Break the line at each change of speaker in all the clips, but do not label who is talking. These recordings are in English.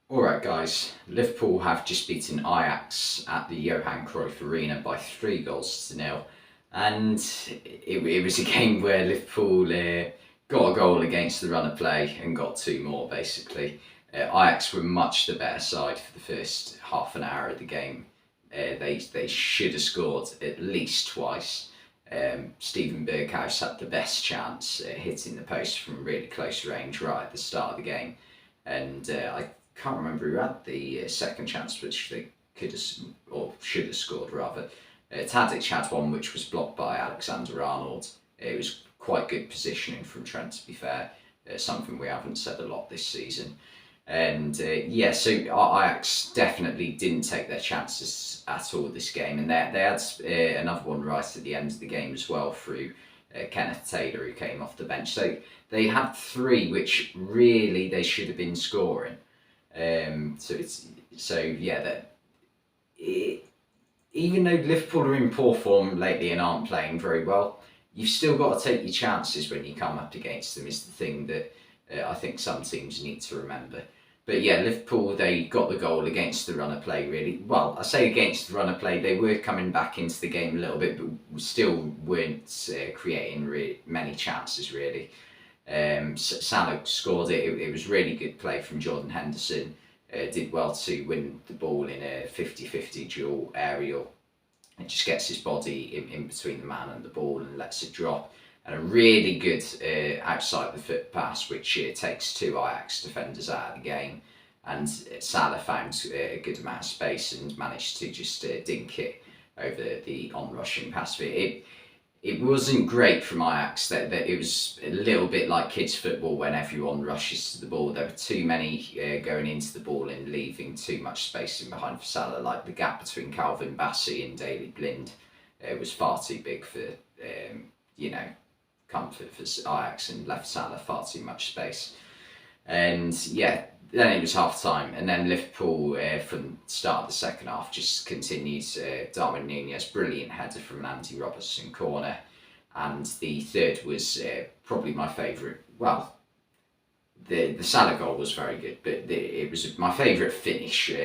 Alright guys, Liverpool have just beaten Ajax at the Johan Cruyff Arena by 3 goals to 0, and it was a game where Liverpool got a goal against the run of play and got two more basically. Ajax were much the better side for the first half an hour of the game. They should have scored at least twice. Steven Berghuis had the best chance, hitting the post from really close range right at the start of the game, and I can't remember who had the second chance, which they could have or should have scored rather. Tadic had one which was blocked by Alexander-Arnold. It was quite good positioning from Trent, to be fair, something we haven't said a lot this season. And yeah, so Ajax definitely didn't take their chances at all this game, and they had another one right at the end of the game as well through Kenneth Taylor, who came off the bench. So they had three which really they should have been scoring. So yeah, even though Liverpool are in poor form lately and aren't playing very well, you've still got to take your chances when you come up against them. Is the thing that I think some teams need to remember. But yeah, Liverpool, they got the goal against the run of play, really. Well, I say against the run of play, they were coming back into the game a little bit, but still weren't creating many chances, really. Salah scored it. It was really good play from Jordan Henderson. Did well to win the ball in a 50-50 dual aerial. It just gets his body in between the man and the ball and lets it drop. And a really good outside the foot pass, which takes two Ajax defenders out of the game. And Salah found a good amount of space and managed to just dink it over the on-rushing pass. It wasn't great from Ajax. That it was a little bit like kids' football when everyone rushes to the ball. There were too many going into the ball and leaving too much space in behind for Salah. Like the gap between Calvin Bassey and Daley Blind was far too big for comfort for Ajax, and left Salah far too much space. And yeah, then it was half time, and then Liverpool from the start of the second half just continued. Darwin Nunez, brilliant header from an Andy Robertson corner, and the third was probably my favourite. Well, the Salah goal was very good, but it was my favourite finish.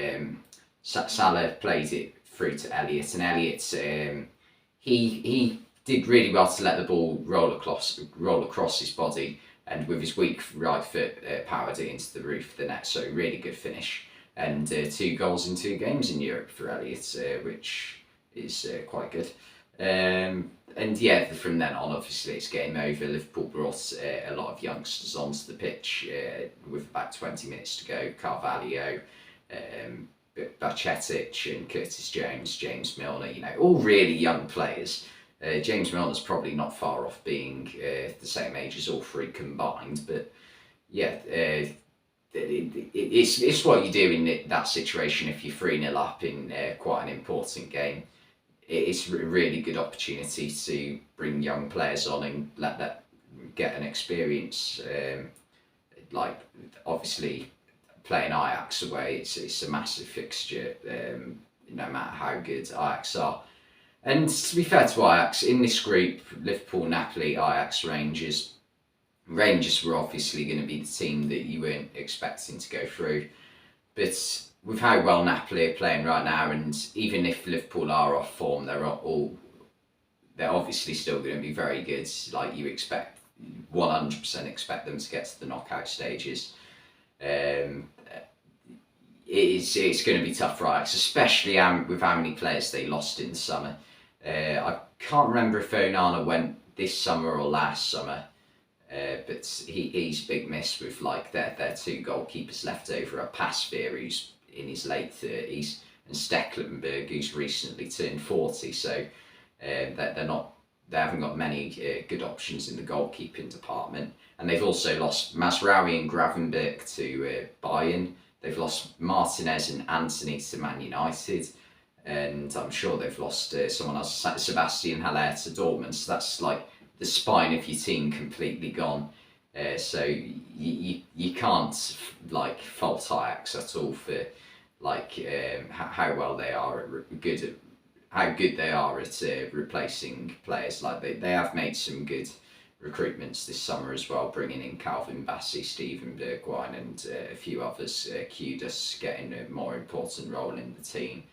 Salah played it through to Elliott, and Elliott he did really well to let the ball roll across his body, and with his weak right foot powered it into the roof of the net. So really good finish, and 2 goals in 2 games in Europe for Elliott, which is quite good. And yeah, from then on, obviously it's game over. Liverpool brought a lot of youngsters onto the pitch with about 20 minutes to go. Carvalho, Bacetic and Curtis Jones, James Milner, all really young players. James Milner's probably not far off being the same age as all three combined, but yeah, it's what you do in that situation if you're 3-0 up in quite an important game. It's a really good opportunity to bring young players on and let that get an experience. Like obviously playing Ajax away, it's a massive fixture, no matter how good Ajax are. And to be fair to Ajax, in this group, Liverpool, Napoli, Ajax, Rangers. Rangers were obviously going to be the team that you weren't expecting to go through. But with how well Napoli are playing right now, and even if Liverpool are off form, they're obviously still going to be very good. Like you expect, 100% expect them to get to the knockout stages. It's going to be tough for Ajax, especially with how many players they lost in the summer. I can't remember if Onana went this summer or last summer, but he's big miss with like their 2 goalkeepers left over are Pasveer, who's in his late 30s, and Stecklenburg, who's recently turned 40. So they haven't got many good options in the goalkeeping department, and they've also lost Mazraoui and Gravenberch to Bayern. They've lost Martinez and Anthony to Man United, and I'm sure they've lost someone else, Sebastian Haller to Dortmund. So that's like the spine of your team completely gone. So you can't like fault Ajax at all for like how well they are how good they are at replacing players. Like they have made some good recruitments this summer as well, bringing in Calvin Bassey, Stephen Bergwijn, and a few others. Kudus getting a more important role in the team.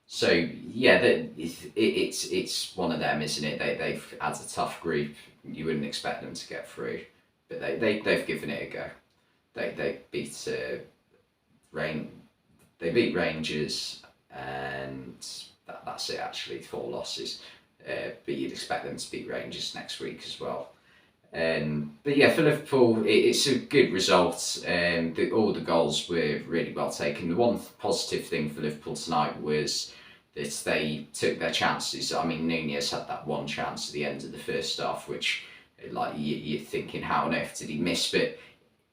So yeah, it's one of them, isn't it? They've had a tough group. You wouldn't expect them to get through, but they've given it a go. They beat They beat Rangers, and that's it actually. 4 losses, but you'd expect them to beat Rangers next week as well. But yeah, for Liverpool, it's a good result. All the goals were really well taken. The one positive thing for Liverpool tonight was that they took their chances. I mean, Nunez had that one chance at the end of the first half, which, like, you're thinking, how on earth did he miss? But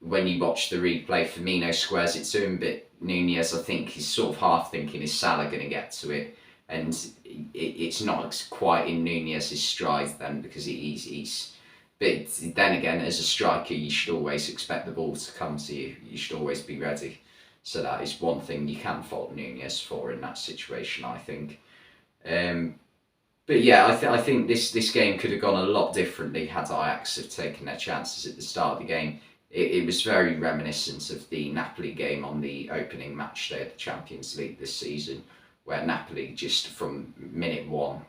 when you watch the replay, Firmino squares it to him, but Nunez, I think, is sort of half thinking, is Salah going to get to it? And it's not quite in Nunez's stride then, because he's. But then again, as a striker, you should always expect the ball to come to you. You should always be ready. So that is one thing you can fault Nunez for in that situation, I think. But yeah, I think this game could have gone a lot differently had Ajax have taken their chances at the start of the game. It was very reminiscent of the Napoli game on the opening match day of the Champions League this season, where Napoli just from minute 1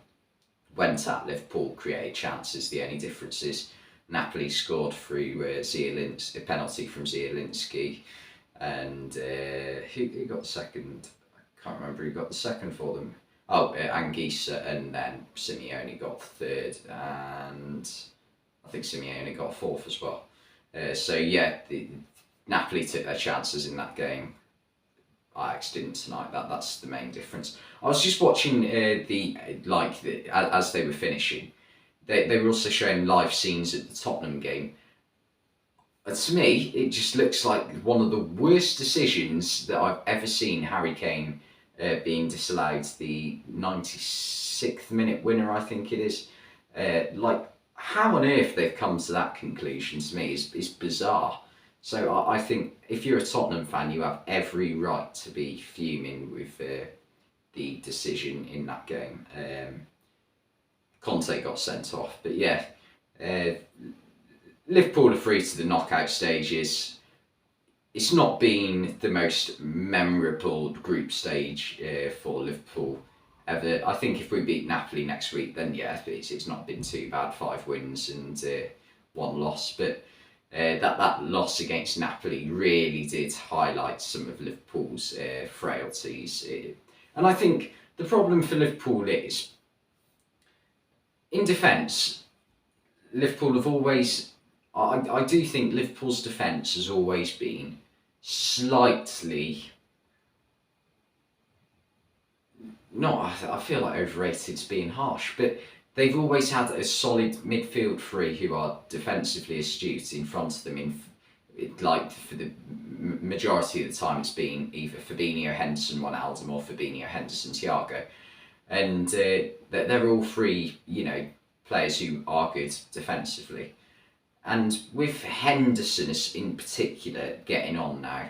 went at Liverpool, created chances. The only difference is Napoli scored through a penalty from Zielinski, and who got the second? I can't remember who got the second for them. Oh, Anguissa, and then Simeone got third, and I think Simeone got fourth as well. So yeah, Napoli took their chances in that game. Ajax didn't tonight. That's the main difference. I was just watching as they were finishing. They were also showing live scenes at the Tottenham game. And to me, it just looks like one of the worst decisions that I've ever seen Harry Kane being disallowed. The 96th minute winner, I think it is. How on earth they've come to that conclusion, to me, is bizarre. So I think if you're a Tottenham fan, you have every right to be fuming with the decision in that game. Conte got sent off, but yeah, Liverpool are through to the knockout stages. It's not been the most memorable group stage for Liverpool ever. I think if we beat Napoli next week, then yeah, it's not been too bad. 5 wins and 1 loss, but that loss against Napoli really did highlight some of Liverpool's frailties. And I think the problem for Liverpool is, in defence, Liverpool have always... I do think Liverpool's defence has always been slightly... I feel like overrated's being harsh, but they've always had a solid midfield 3 who are defensively astute in front of them. For the majority of the time, it's been either Fabinho, Henderson, Wijnaldum, or Fabinho, Henderson, Thiago, and they're all 3, players who are good defensively. And with Henderson in particular getting on now,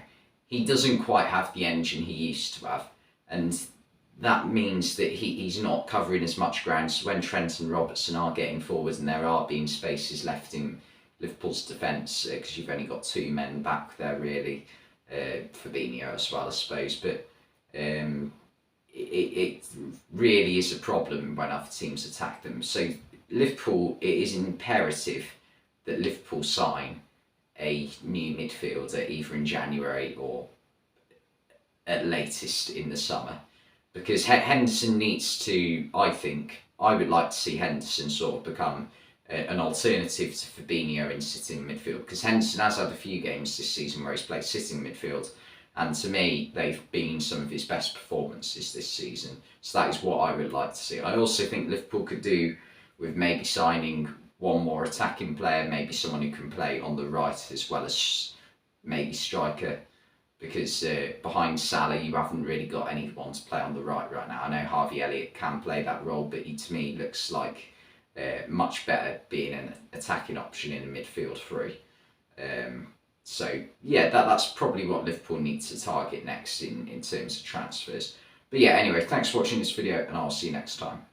he doesn't quite have the engine he used to have, and that means that he's not covering as much ground. So when Trent and Robertson are getting forward and there are being spaces left in Liverpool's defence, because you've only got 2 men back there really, Fabinho as well I suppose, but it really is a problem when other teams attack them. So Liverpool, it is imperative that Liverpool sign a new midfielder either in January or at latest in the summer, because Henderson needs to, I would like to see Henderson sort of become an alternative to Fabinho in sitting midfield, because Henderson has had a few games this season where he's played sitting midfield, and to me they've been some of his best performances this season. So that is what I would like to see. I also think Liverpool could do with maybe signing one more attacking player, maybe someone who can play on the right as well as maybe striker, because behind Salah you haven't really got anyone to play on the right now. I know Harvey Elliott can play that role, but he to me looks like much better being an attacking option in a midfield 3. So yeah, that's probably what Liverpool needs to target next in terms of transfers. But yeah, anyway, thanks for watching this video and I'll see you next time.